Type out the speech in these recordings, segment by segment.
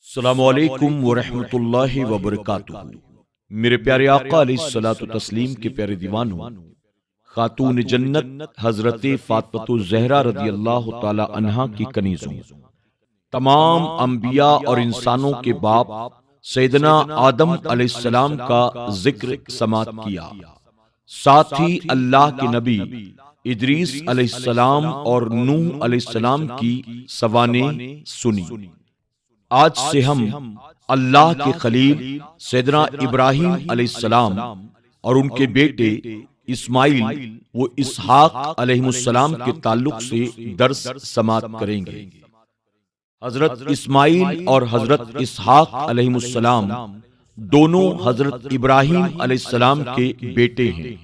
السلام علیکم ورحمۃ اللہ وبرکاتہ۔ میرے پیارے آقا علیہ الصلوۃ والتسلیم کے پیارے دیوانوں، خاتون جنت حضرت فاطمہ الزہرا رضی اللہ تعالی عنہا کی کنیزوں، تمام انبیاء اور انسانوں کے باپ سیدنا آدم علیہ السلام کا ذکر سماعت کیا، ساتھ ہی اللہ کے نبی ادریس علیہ السلام اور نوح علیہ السلام کی سوانح سنی۔ آج سے ہم اللہ کے خلیل سیدنا ابراہیم علیہ السلام اور ان کے بیٹے اسماعیل و اسحاق علیہ السلام کے تعلق سے درس سماعت کریں گے۔ حضرت اسماعیل اور حضرت اسحاق علیہ السلام دونوں حضرت ابراہیم علیہ السلام کے بیٹے ہیں۔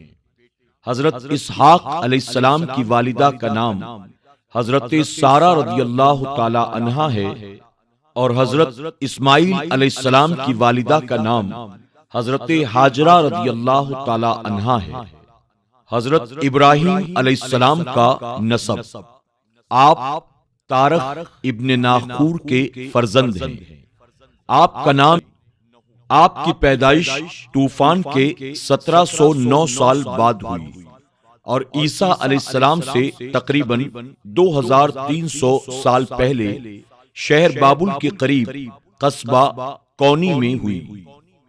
حضرت اسحاق علیہ السلام کی والدہ کا نام حضرت سارہ رضی اللہ تعالی عنہا ہے، اور حضرت اسماعیل علیہ السلام کی والدہ کا نام حضرت ہاجرہ رضی اللہ تعالی عنہا ہے۔ حضرت ابراہیم علیہ السلام کا نسب، آپ تارخ ابن ناخور کے فرزند ہیں۔ آپ کا نام، آپ کی پیدائش طوفان کے 1709 سال بعد ہوئی اور عیسیٰ علیہ السلام سے تقریباً 2300 سال پہلے شہر بابل کے قریب قصبہ کونی میں ہوئی۔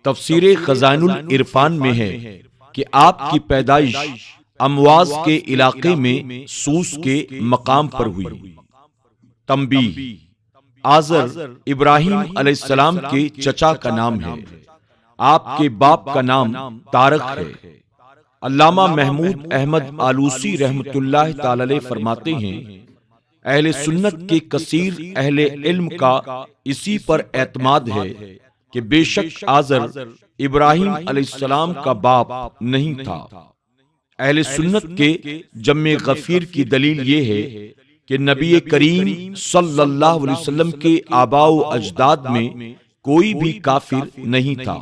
تفسیر خزائن العرفان میں ہے کہ آپ کی پیدائش امواز کے علاقے میں سوس کے مقام پر ہوئی۔ تنبیہ: آزر ابراہیم علیہ السلام کے چچا کا نام ہے، آپ کے باپ کا نام طارق ہے۔ علامہ محمود احمد آلوسی رحمۃ اللہ تعالی علیہ فرماتے ہیں، اہل سنت کے کثیر اہل علم کا اسی پر اعتماد ہے کہ بے شک آزر ابراہیم علیہ السلام کا باپ نہیں تھا۔ اہل سنت کے جمع غفیر کی دلیل یہ ہے کہ نبی کریم صلی اللہ علیہ وسلم کے آباء و اجداد میں کوئی بھی کافر نہیں تھا۔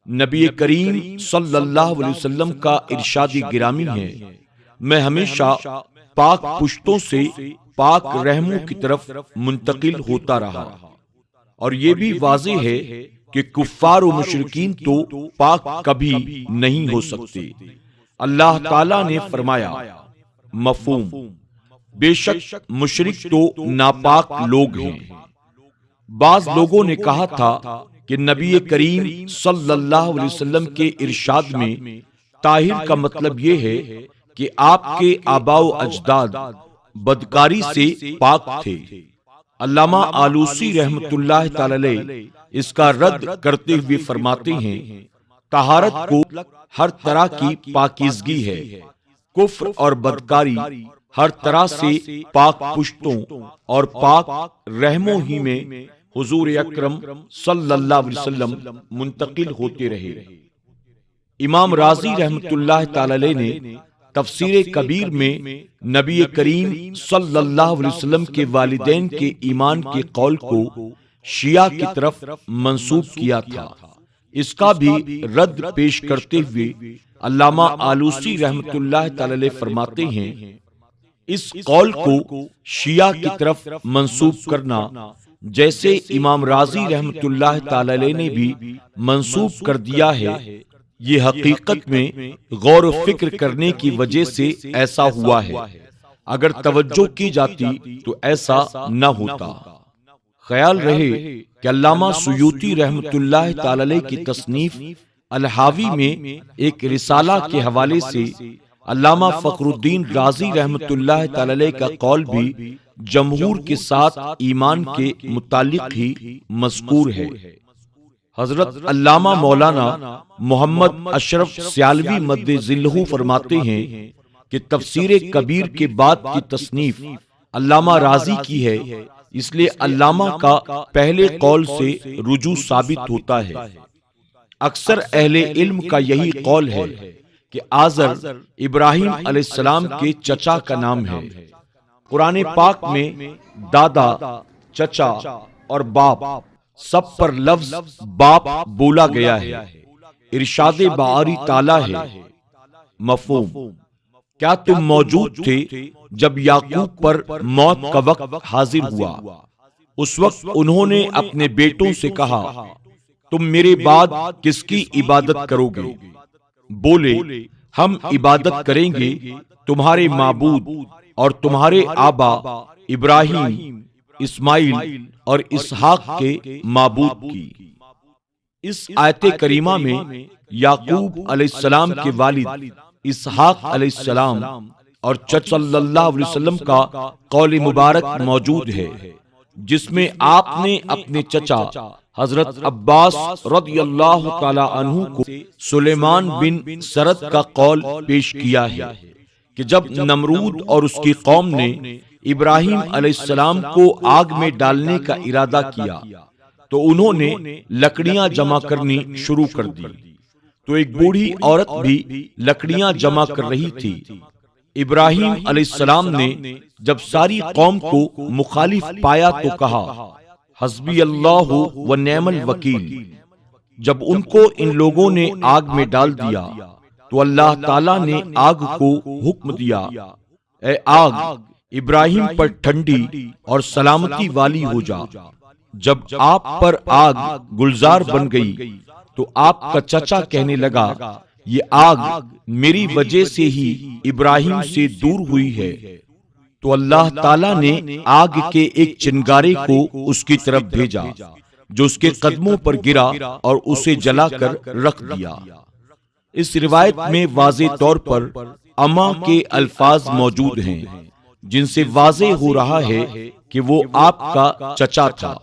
نبی کریم صلی اللہ علیہ وسلم کا ارشاد گرامی ہے، میں ہمیشہ پاک پشتوں سے پاک رحموں کی طرف منتقل ہوتا رہا، اور یہ بھی واضح ہے کہ کفار و مشرکین تو پاک کبھی نہیں ہو سکتے۔ اللہ تعالیٰ نے فرمایا، مفہوم: بے شک مشرک تو ناپاک لوگ ہیں۔ بعض لوگوں نے کہا تھا کہ نبی کریم صلی اللہ علیہ وسلم کے ارشاد میں طاہر کا مطلب یہ ہے کہ آپ کے آباء و اجداد بدکاری سے پاک تھے۔ علامہ آلوسی رحمۃ اللہ تعالی علیہ اس کا رد کرتے ہوئے فرماتے ہیں، طہارت کو ہر طرح کی پاکیزگی ہے، کفر اور بدکاری ہر طرح سے پاک پشتوں اور پاک رحموں ہی میں حضور اکرم صلی اللہ علیہ وسلم منتقل ہوتے رہے۔ امام رازی رحمۃ اللہ تعالی علیہ نے تفسیر کبیر میں نبی کریم صلی اللہ علیہ وسلم کے والدین کے ایمان کے قول کو شیعہ کی طرف منسوب کیا تھا۔ اس کا بھی رد پیش کرتے ہوئے علامہ آلوسی رحمۃ اللہ تعالی علیہ فرماتے ہیں، اس قول کو شیعہ کی طرف منسوب کرنا جیسے امام رازی رحمۃ اللہ تعالی علیہ نے بھی منسوب کر دیا ہے، یہ حقیقت میں غور و فکر کرنے کی وجہ سے ایسا ہوا ہے، اگر توجہ کی جاتی تو ایسا نہ ہوتا۔ خیال رہے کہ علامہ سیوطی رحمۃ اللہ تعالی علیہ کی تصنیف الحاوی میں ایک رسالہ کے حوالے سے علامہ فخر الدین رازی رحمۃ اللہ تعالی علیہ کا قول بھی جمہور کے ساتھ ایمان کے متعلق ہی مذکور ہے۔ حضرت علامہ مولانا محمد اشرف سیالوی مد ظلہ فرماتے ہیں کہ تفسیر کبیر کے بعد کی تصنیف علامہ رازی کی ہے، اس لیے علامہ کا پہلے قول سے رجوع ثابت ہوتا ہے۔ اکثر اہل علم کا یہی قول ہے کہ آزر ابراہیم علیہ السلام کے چچا کا نام ہے۔ قرآن پاک میں دادا، چچا اور باپ سب پر لفظ باپ بولا گیا ہے۔ ارشاد باری تعالیٰ ہے، مفہوم: کیا تم موجود تھے جب یعقوب پر موت کا وقت حاضر ہوا؟ اس وقت انہوں نے اپنے بیٹوں سے کہا، تم میرے بعد کس کی عبادت کرو گے؟ بولے، ہم عبادت کریں گے تمہارے معبود اور تمہارے آبا ابراہیم، اسماعیل اور اسحاق کے معبود کی۔ اس آیت کریمہ میں یعقوب علیہ السلام کے والد اسحاق علیہ السلام اور چچا صلی اللہ علیہ وسلم کا قول مبارک موجود ہے، جس میں آپ نے اپنے چچا حضرت عباس رضی اللہ تعالی عنہ کو سلیمان بن سرد کا قول پیش کیا ہے کہ جب نمرود اور اس کی قوم نے ابراہیم علیہ السلام کو آگ میں ڈالنے کا ارادہ کیا تو انہوں نے لکڑیاں جمع کرنی شروع کر دی، تو ایک بوڑھی عورت بھی لکڑیاں جمع کر رہی تھی۔ ابراہیم علیہ السلام نے جب ساری قوم کو مخالف پایا تو کہا، حسبی اللہ و نعم الوکیل۔ جب ان کو ان لوگوں نے آگ میں ڈال دیا تو اللہ تعالیٰ نے آگ کو حکم دیا، اے آگ ابراہیم پر ٹھنڈی اور سلامتی والی ہو جا۔ جب آپ پر آگ گلزار بن گئی تو آپ کا چچا کہنے لگا، یہ آگ میری وجہ سے ہی ابراہیم سے دور ہوئی ہے، تو اللہ تعالیٰ نے آگ کے ایک چنگارے کو اس کی طرف بھیجا جو اس کے قدموں پر گرا اور اسے جلا کر رکھ دیا۔ اس روایت میں واضح طور پر اما کے الفاظ موجود ہیں، جن سے واضح ہو رہا ہے کہ وہ آپ کا چچا تھا۔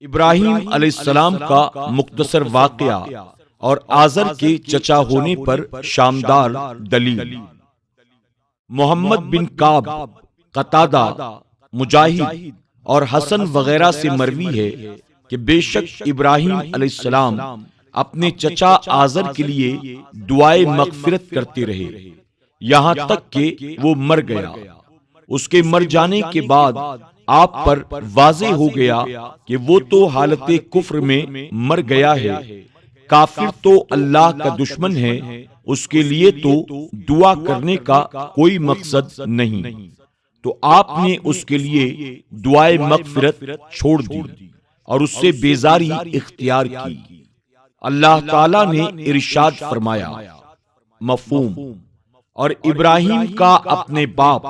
ابراہیم علیہ السلام کا مختصر واقعہ اور آزر کے چچا ہونے پر شاندار دلیل۔ محمد بن کعب، قتادہ، مجاہد اور حسن وغیرہ سے مروی ہے کہ بے شک ابراہیم علیہ السلام اپنے چچا آزر کے لیے دعائے مغفرت کرتے رہے یہاں تک کہ وہ مر گیا۔ اس کے مر جانے کے بعد آپ پر واضح ہو گیا کہ وہ تو حالت کفر میں مر گیا ہے، کافر تو اللہ کا دشمن ہے، اس کے لیے تو دعا کرنے کا کوئی مقصد نہیں، تو آپ نے اس کے لیے دعائے مغفرت چھوڑ دی اور اس سے بیزاری اختیار کی۔ اللہ تعالیٰ نے ارشاد فرمایا، مفہوم، اور ابراہیم کا اپنے باپ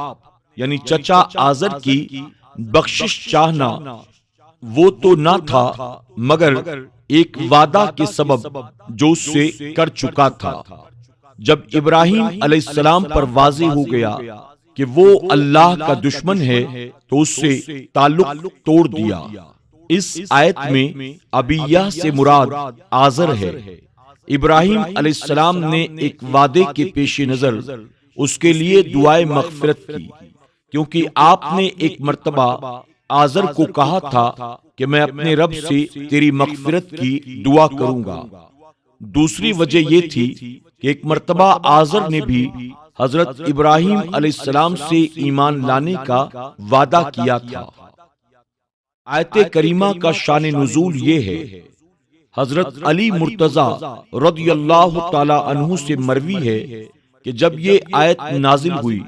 یعنی چچا آزر کی بخشش چاہنا وہ تو نہ تھا مگر ایک وعدہ کے سبب جو اس سے کر چکا تھا۔ جب ابراہیم علیہ السلام پر واضح ہو گیا کہ وہ اللہ کا دشمن ہے تو اس سے تعلق توڑ دیا۔ اس آیت میں ابیہ سے مراد آزر ہے۔ ابراہیم علیہ السلام نے ایک وعدے کے پیش نظر اس کے لیے دعائے مغفرت کی، کیونکہ آپ نے ایک مرتبہ آزر کو کہا تھا کہ میں اپنے رب سے تیری مغفرت کی دعا کروں گا۔ دوسری وجہ یہ تھی کہ ایک مرتبہ آزر نے بھی حضرت ابراہیم علیہ السلام سے ایمان لانے کا وعدہ کیا تھا۔ آیت کریمہ کا شان نزول یہ ہے، حضرت علی مرتضیٰ رضی اللہ تعالی عنہ سے مروی ہے کہ جب یہ آیت نازل ہوئی،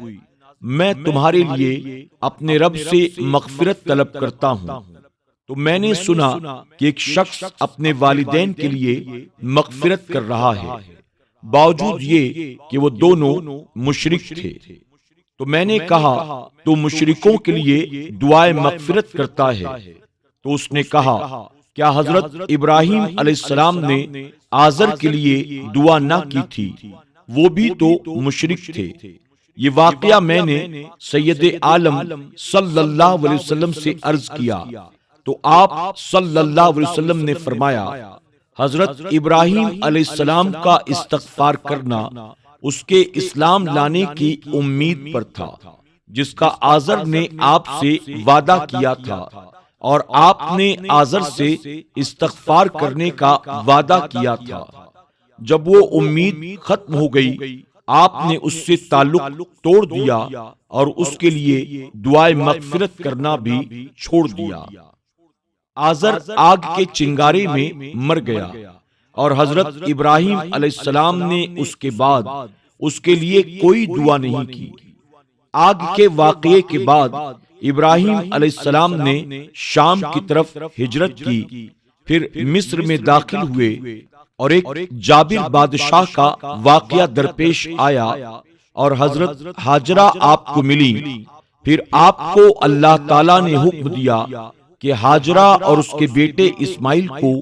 میں تمہارے لیے اپنے رب سے مغفرت طلب کرتا ہوں، تو میں نے سنا کہ ایک شخص اپنے والدین کے لیے مغفرت کر رہا ہے، باوجود یہ کہ وہ دونوں مشرک تھے۔ تو میں نے کہا، تو مشرکوں کے لیے دعائے مغفرت کرتا ہے؟ تو اس نے کہا، کیا حضرت ابراہیم علیہ السلام نے آزر کے لیے دعا نہ کی تھی؟ وہ بھی تو مشرک تھے۔ یہ واقعہ میں نے سید عالم صلی اللہ علیہ وسلم سے عرض کیا تو آپ صلی اللہ علیہ وسلم نے فرمایا، حضرت ابراہیم علیہ السلام کا استغفار کرنا اس کے اسلام لانے کی امید پر تھا، جس کا آزر نے آپ سے وعدہ کیا تھا، اور آپ نے آزر سے استغفار کرنے کا وعدہ کیا تھا۔ جب وہ امید ختم ہو گئی، آپ نے اس سے تعلق توڑ دیا اور اس کے لیے دعائے مغفرت کرنا بھی چھوڑ دیا۔ آزر آگ کے چنگارے میں مر گیا اور حضرت ابراہیم علیہ السلام نے اس کے بعد اس کے لیے کوئی دعا نہیں کی۔ آگ کے واقعے کے بعد ابراہیم علیہ السلام نے شام کی طرف ہجرت کی، پھر مصر میں داخل ہوئے اور ایک جابر بادشاہ کا واقعہ درپیش آیا اور حضرت ہاجرہ آپ کو ملی۔ پھر آپ کو اللہ تعالیٰ نے حکم دیا کہ ہاجرہ اور اس کے بیٹے اسماعیل کو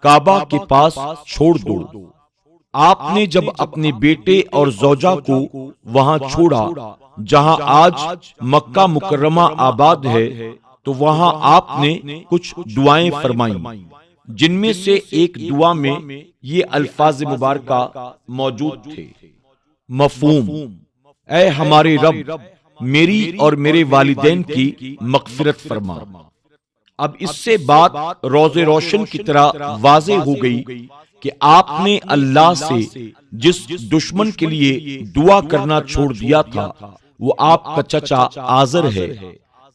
کعبہ کے پاس چھوڑ دو۔ آپ نے جب اپنے بیٹے اور زوجہ کو وہاں چھوڑا جہاں آج مکہ مکرمہ آباد ہے، تو وہاں آپ نے کچھ دعائیں فرمائیں، جن میں سے ایک دعا میں یہ الفاظ مبارکہ موجود تھے: مفہوم: اے ہمارے رب، میری اور میرے والدین کی مغفرت فرما۔ اب اس سے بات روز روشن کی طرح واضح ہو گئی کہ آپ نے اللہ سے جس دشمن کے لیے دعا کرنا چھوڑ دیا تھا وہ آپ کا چچا آزر ہے،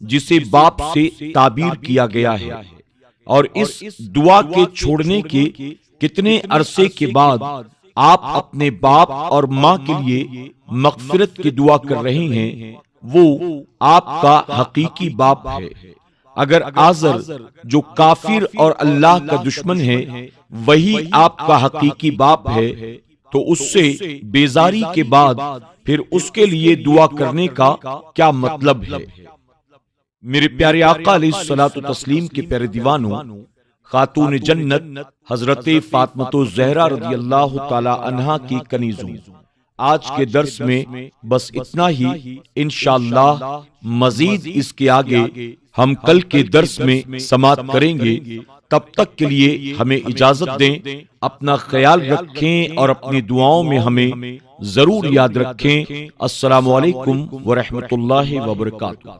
جسے باپ سے تعبیر کیا گیا ہے، اور اس دعا کے چھوڑنے کے کتنے عرصے کے بعد آپ اپنے باپ اور ماں کے لیے مغفرت کی دعا کر رہے ہیں، وہ آپ کا حقیقی باپ ہے۔ اگر آزر جو کافر اور اللہ کا دشمن ہے وہی آپ کا حقیقی باپ ہے، تو اس سے بیزاری کے بعد پھر اس کے لیے دعا کرنے کا کیا مطلب ہے؟ میرے پیارے آقا علیہ الصلوۃ والتسلیم کے پیارے دیوانوں، خاتون جنت حضرت فاطمہ الزہرا رضی اللہ تعالی عنہا کی کنیزوں، آج کے درس میں بس اتنا ہی۔ انشاءاللہ مزید اس کے آگے ہم کل کے درس میں سماعت کریں گے۔ تب تک کے لیے ہمیں اجازت دیں، اپنا خیال رکھیں اور اپنی دعاؤں میں ہمیں ضرور یاد رکھیں۔ السلام علیکم ورحمۃ اللہ وبرکاتہ۔